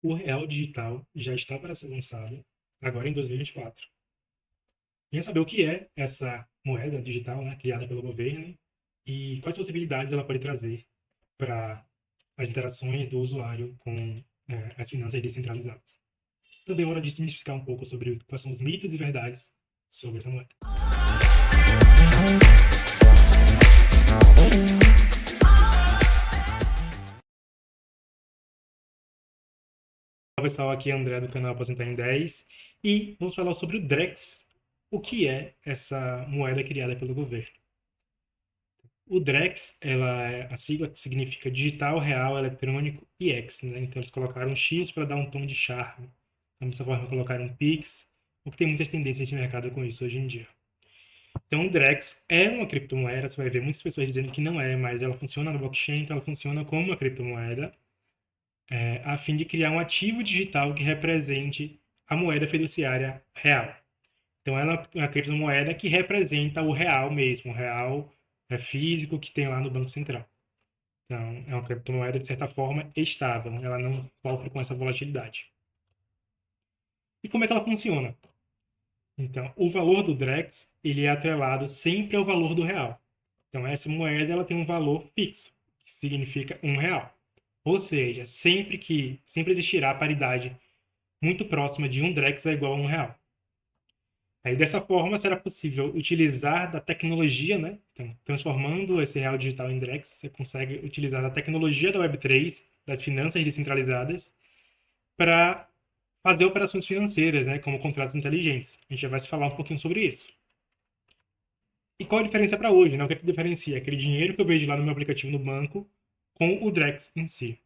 O real digital já está para ser lançado agora em 2024. Queria saber o que é essa moeda digital, né, criada pelo governo e quais possibilidades ela pode trazer para as interações do usuário com as finanças descentralizadas. Também é hora de simplificar um pouco sobre quais são os mitos e verdades sobre essa moeda. Olá pessoal, aqui é André do canal Aposentar em 10 e vamos falar sobre o Drex, o que é essa moeda criada pelo governo. O Drex, a sigla significa Digital, Real, Eletrônico e X, né? Então eles colocaram um X para dar um tom de charme. Da mesma forma colocaram um Pix, o que tem muitas tendências de mercado com isso hoje em dia. Então o Drex é uma criptomoeda, você vai ver muitas pessoas dizendo que não é, mas ela funciona no blockchain, então ela funciona como uma criptomoeda, a fim de criar um ativo digital que represente a moeda fiduciária real. Então, ela é uma criptomoeda que representa o real mesmo, o real físico que tem lá no Banco Central. Então, é uma criptomoeda, de certa forma, estável, ela não sofre com essa volatilidade. E como é que ela funciona? Então, o valor do Drex, ele é atrelado sempre ao valor do real. Então, essa moeda ela tem um valor fixo, que significa R$ 1. Ou seja, sempre existirá a paridade muito próxima de um Drex é igual a R$ 1. Aí, dessa forma, será possível utilizar da tecnologia, né? Então, transformando esse real digital em Drex, você consegue utilizar a tecnologia da Web3, das finanças descentralizadas, para fazer operações financeiras, né? Como contratos inteligentes. A gente já vai falar um pouquinho sobre isso. E qual a diferença para hoje, né? O que é que diferencia aquele dinheiro que eu vejo lá no meu aplicativo no banco com o Drex em si?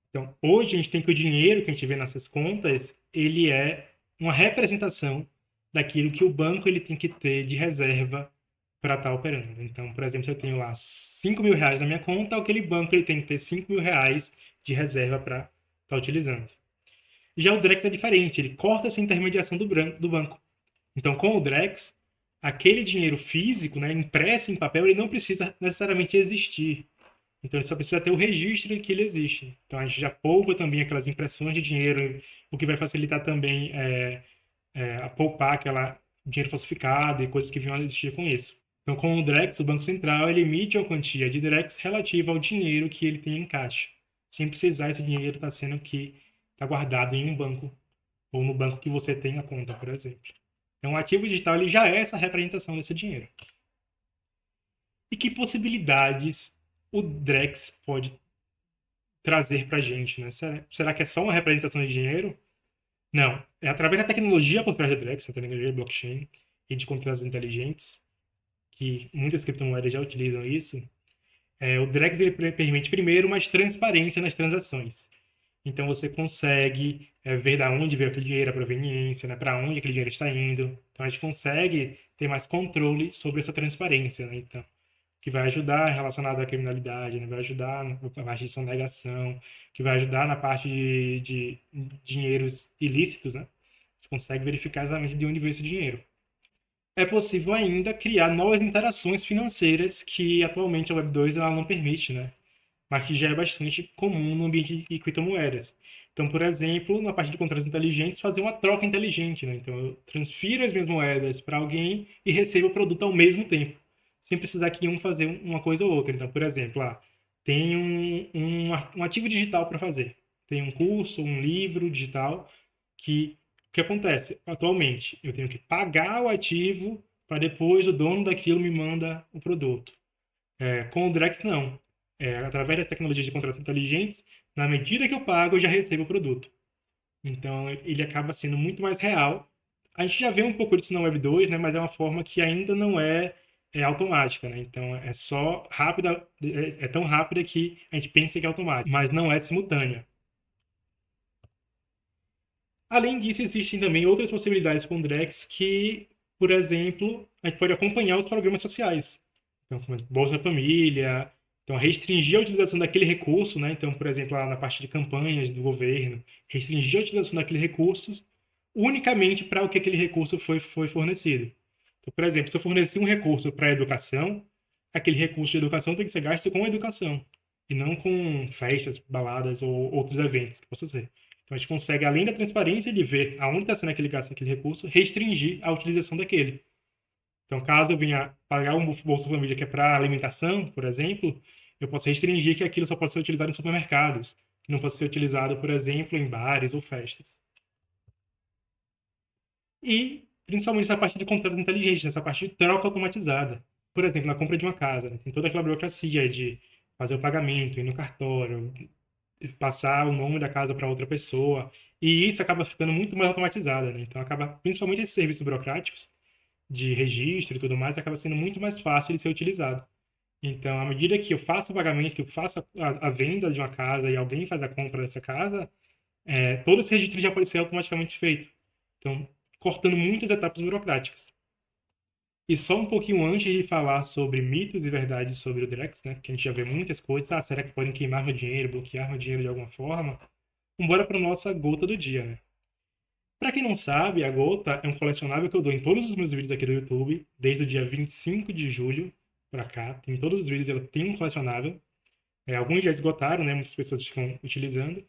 Então, hoje a gente tem que o dinheiro que a gente vê nessas contas, ele é uma representação daquilo que o banco ele tem que ter de reserva para estar operando. Então, por exemplo, se eu tenho lá R$ 5.000 na minha conta, aquele banco ele tem que ter R$ 5.000 de reserva para estar utilizando. Já o Drex é diferente, ele corta essa intermediação do banco. Então, com o Drex, aquele dinheiro físico, né, impresso em papel, ele não precisa necessariamente existir. Então, ele só precisa ter o registro que ele existe. Então, a gente já poupa também aquelas impressões de dinheiro, o que vai facilitar também a poupar aquela dinheiro falsificado e coisas que vinham a existir com isso. Então, com o Drex, o Banco Central ele emite uma quantia de Drex relativa ao dinheiro que ele tem em caixa, sem precisar esse dinheiro estar sendo que está guardado em um banco ou no banco que você tem a conta, por exemplo. Então, o ativo digital ele já é essa representação desse dinheiro. E que possibilidades o Drex pode trazer para a gente, né? Será que é só uma representação de dinheiro? Não. É através da tecnologia por trás do Drex, a tecnologia blockchain e de contratos inteligentes, que muitas criptomoedas já utilizam isso. O Drex ele permite, primeiro, mais transparência nas transações. Então, você consegue ver da onde veio aquele dinheiro, a proveniência, né? Para onde aquele dinheiro está indo. Então, a gente consegue ter mais controle sobre essa transparência, né? Então, que vai ajudar relacionado à criminalidade, né? Vai ajudar na parte de sonegação, que vai ajudar na parte de dinheiros ilícitos, né? A gente consegue verificar exatamente de onde veio esse dinheiro. É possível ainda criar novas interações financeiras que atualmente a Web2 ela não permite, né? Mas que já é bastante comum no ambiente de criptomoedas. Então, por exemplo, na parte de contratos inteligentes, fazer uma troca inteligente, né? Então, eu transfiro as minhas moedas para alguém e recebo o produto ao mesmo tempo, sem precisar que um fazer uma coisa ou outra. Então, por exemplo, tem um ativo digital para fazer. Tem um curso, um livro digital que o que acontece? Atualmente, eu tenho que pagar o ativo para depois o dono daquilo me manda o produto. Com o Drex, não. Através das tecnologias de contratos inteligentes, na medida que eu pago, eu já recebo o produto. Então, ele acaba sendo muito mais real. A gente já vê um pouco disso na Web2, né? Mas é uma forma que ainda não é automática, né? Então, é só rápida, é tão rápida que a gente pensa que é automática, mas não é simultânea. Além disso, existem também outras possibilidades com o Drex que, por exemplo, a gente pode acompanhar os programas sociais. Então, como Bolsa Família, então restringir a utilização daquele recurso, né? Então, por exemplo, lá na parte de campanhas do governo, restringir a utilização daquele recurso unicamente para o que aquele recurso foi fornecido. Então, por exemplo, se eu fornecer um recurso para a educação, aquele recurso de educação tem que ser gasto com a educação e não com festas, baladas ou outros eventos que possa ser. Então a gente consegue, além da transparência de ver aonde está sendo aquele gasto, aquele recurso, restringir a utilização daquele. Então, caso eu venha pagar um Bolsa Família que é para alimentação, por exemplo, eu posso restringir que aquilo só pode ser utilizado em supermercados, que não pode ser utilizado, por exemplo, em bares ou festas. E, principalmente, essa parte de contratos inteligentes, essa parte de troca automatizada. Por exemplo, na compra de uma casa, né? Tem toda aquela burocracia de fazer o pagamento, ir no cartório, passar o nome da casa para outra pessoa. E isso acaba ficando muito mais automatizado, né? Então, acaba, principalmente esses serviços burocráticos, de registro e tudo mais, acaba sendo muito mais fácil de ser utilizado. Então, à medida que eu faço o pagamento, que eu faço a venda de uma casa e alguém faz a compra dessa casa, todo esse registro já pode ser automaticamente feito. Então, cortando muitas etapas burocráticas. E só um pouquinho antes de falar sobre mitos e verdades sobre o Drex, né, que a gente já vê muitas coisas, será que podem queimar meu dinheiro, bloquear meu dinheiro de alguma forma? Vamos embora para a nossa gota do dia, né? Para quem não sabe, a gota é um colecionável que eu dou em todos os meus vídeos aqui do YouTube, desde o dia 25 de julho para cá. Em todos os vídeos ela tem um colecionável. Alguns já esgotaram, né? Muitas pessoas ficam utilizando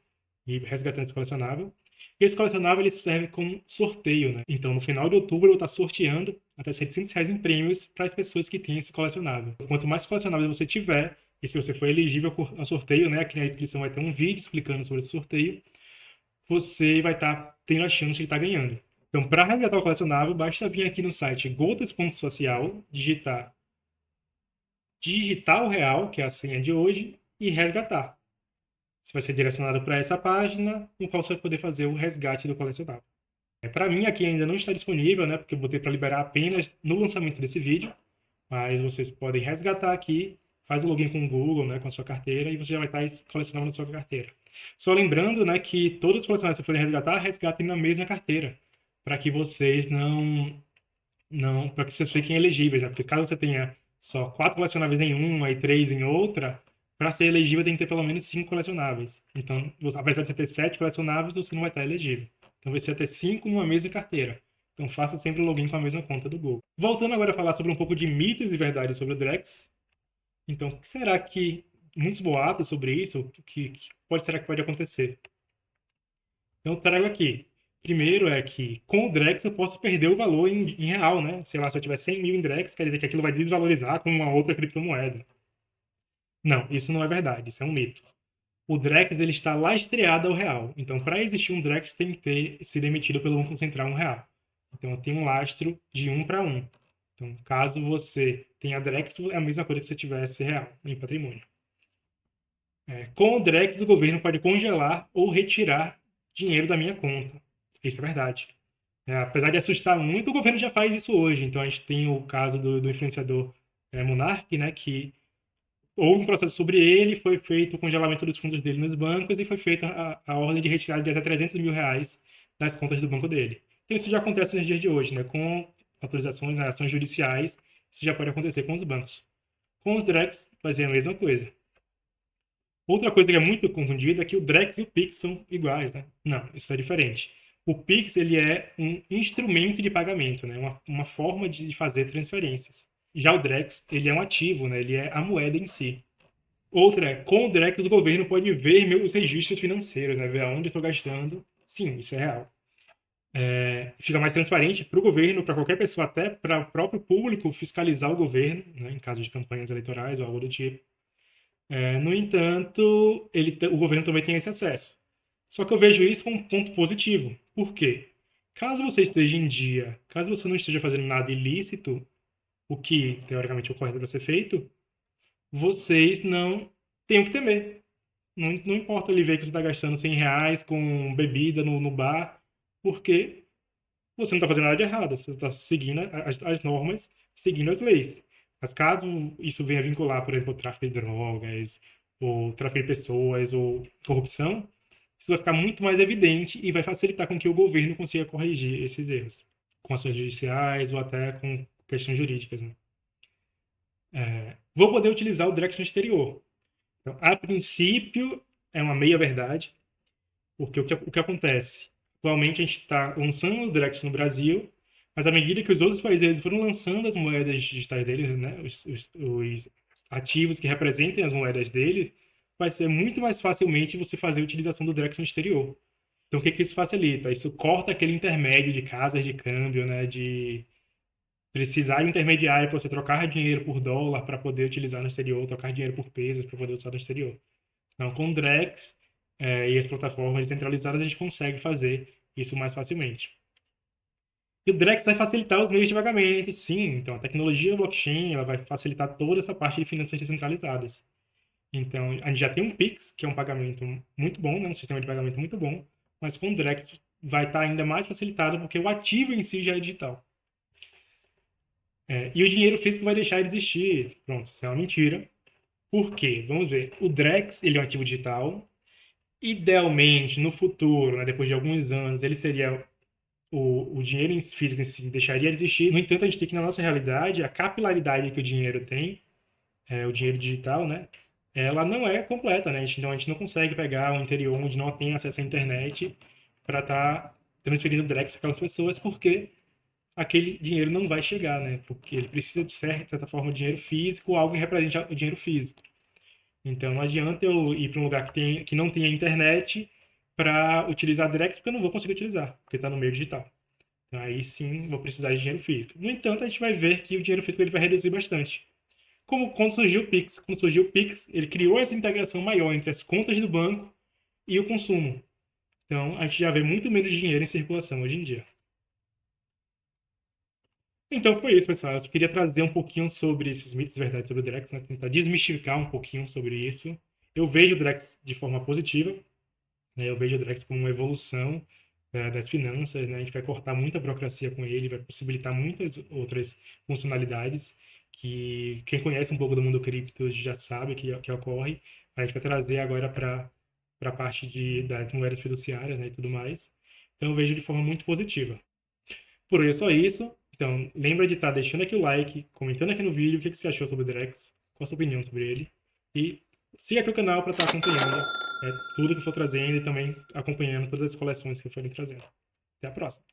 e resgatando esse colecionável. E esse colecionável ele serve como sorteio, né? Então, no final de outubro, eu vou estar sorteando até R$ 700 em prêmios para as pessoas que têm esse colecionável. Quanto mais colecionáveis você tiver, e se você for elegível ao sorteio, né? Aqui na descrição vai ter um vídeo explicando sobre esse sorteio, você vai estar tendo a chance de estar ganhando. Então, para resgatar o colecionável, basta vir aqui no site gotas.social, digitar o real, que é a senha de hoje, e resgatar. Você vai ser direcionado para essa página, no qual você vai poder fazer o resgate do colecionável. Para mim, aqui ainda não está disponível, né? Porque eu botei para liberar apenas no lançamento desse vídeo. Mas vocês podem resgatar aqui, faz o login com o Google, né? Com a sua carteira, e você já vai estar colecionando na sua carteira. Só lembrando, né? Que todos os colecionáveis que você forem resgatar, resgatem na mesma carteira. Para que vocês para que vocês fiquem elegíveis, né? Porque caso você tenha só 4 colecionáveis em uma e 3 em outra, para ser elegível tem que ter pelo menos 5 colecionáveis. Então, apesar de você ter 7 colecionáveis, você não vai estar elegível. Então você vai ter 5 numa mesma carteira. Então faça sempre o login com a mesma conta do Google. Voltando agora a falar sobre um pouco de mitos e verdades sobre o Drex. Então, o que será que muitos boatos sobre isso, será que pode acontecer? Então, eu trago aqui. Primeiro é que com o Drex eu posso perder o valor em real, né? Sei lá, se eu tiver 100 mil em Drex, quer dizer que aquilo vai desvalorizar com uma outra criptomoeda. Não, isso não é verdade, isso é um mito. O Drex ele está lastreado ao real. Então, para existir um Drex, tem que ter sido emitido pelo Banco Central um real. Então, tem um lastro de 1 para 1. Então, caso você tenha Drex, é a mesma coisa que se você tivesse real em patrimônio. Com o Drex, o governo pode congelar ou retirar dinheiro da minha conta. Isso é verdade. Apesar de assustar muito, o governo já faz isso hoje. Então, a gente tem o caso do influenciador Monark, né, que houve um processo sobre ele, foi feito o congelamento dos fundos dele nos bancos e foi feita a ordem de retirada de até R$ 300 mil das contas do banco dele. Então, isso já acontece nos dias de hoje, né, com autorizações, né, ações judiciais, isso já pode acontecer com os bancos. Com os Drex, vai ser a mesma coisa. Outra coisa que é muito confundida é que o Drex e o Pix são iguais, né? Não, isso é diferente. O Pix ele é um instrumento de pagamento, né? Uma forma de fazer transferências. Já o Drex ele é um ativo, né? Ele é a moeda em si. Outra é, com o Drex o governo pode ver meus registros financeiros, né? Ver aonde eu estou gastando. Sim, isso é real. Fica mais transparente para o governo, para qualquer pessoa, até para o próprio público fiscalizar o governo, né? Em caso de campanhas eleitorais ou algo do tipo. No entanto, o governo também tem esse acesso. Só que eu vejo isso como um ponto positivo. Por quê? Caso você esteja em dia, caso você não esteja fazendo nada ilícito, o que teoricamente é o correto para ser feito, vocês não têm o que temer. Não, não importa ele ver que você está gastando R$ 100 com bebida no bar, porque você não está fazendo nada de errado, você está seguindo as normas, seguindo as leis. Mas caso isso venha vincular, por exemplo, o tráfico de drogas, ou tráfico de pessoas, ou corrupção, isso vai ficar muito mais evidente e vai facilitar com que o governo consiga corrigir esses erros, com ações judiciais ou até com questões jurídicas, né? Vou poder utilizar o Drex no exterior. Então, a princípio, é uma meia-verdade, porque o que acontece? Atualmente a gente está lançando o Drex no Brasil, mas à medida que os outros países foram lançando as moedas digitais deles, né, os ativos que representem as moedas deles, vai ser muito mais facilmente você fazer a utilização do Drex no exterior. Então, o que que isso facilita? Isso corta aquele intermédio de casas de câmbio, né? De precisar de um intermediário para você trocar dinheiro por dólar para poder utilizar no exterior, trocar dinheiro por pesos para poder usar no exterior. Então, com o Drex e as plataformas descentralizadas, a gente consegue fazer isso mais facilmente. E o Drex vai facilitar os meios de pagamento, sim. Então, a tecnologia blockchain ela vai facilitar toda essa parte de finanças descentralizadas. Então, a gente já tem um Pix, que é um pagamento muito bom, né? Um sistema de pagamento muito bom, mas com o Drex vai estar ainda mais facilitado porque o ativo em si já é digital. E o dinheiro físico vai deixar de existir. Pronto, isso é uma mentira. Por quê? Vamos ver. O Drex, ele é um ativo digital. Idealmente, no futuro, né, depois de alguns anos, ele seria o dinheiro físico em si deixaria de existir. No entanto, a gente tem que, na nossa realidade, a capilaridade que o dinheiro tem, o dinheiro digital, né? Ela não é completa, né? Então, a gente não consegue pegar um interior onde não tem acesso à internet para estar transferindo Drex para aquelas pessoas, porque aquele dinheiro não vai chegar, né? Porque ele precisa de certa forma de dinheiro físico, algo que represente o dinheiro físico. Então não adianta eu ir para um lugar que não tenha internet para utilizar Drex, porque eu não vou conseguir utilizar, porque está no meio digital. Então, aí sim vou precisar de dinheiro físico. No entanto, a gente vai ver que o dinheiro físico ele vai reduzir bastante. Como quando surgiu o Pix. Quando surgiu o Pix, ele criou essa integração maior entre as contas do banco e o consumo. Então, a gente já vê muito menos dinheiro em circulação hoje em dia. Então foi isso, pessoal. Eu só queria trazer um pouquinho sobre esses mitos e verdades sobre o Drex, né? Tentar desmistificar um pouquinho sobre isso. Eu vejo o Drex de forma positiva, né? Eu vejo o Drex como uma evolução das finanças, né? A gente vai cortar muita burocracia com ele, vai possibilitar muitas outras funcionalidades que quem conhece um pouco do mundo cripto já sabe que ocorre. A gente vai trazer agora para a parte das moedas fiduciárias, né, e tudo mais. Então eu vejo de forma muito positiva. Por hoje é só isso. Então, lembra de estar deixando aqui o like, comentando aqui no vídeo o que você achou sobre o Drex, qual a sua opinião sobre ele. E siga aqui o canal para estar acompanhando tudo que eu for trazendo e também acompanhando todas as coleções que eu for trazendo. Até a próxima!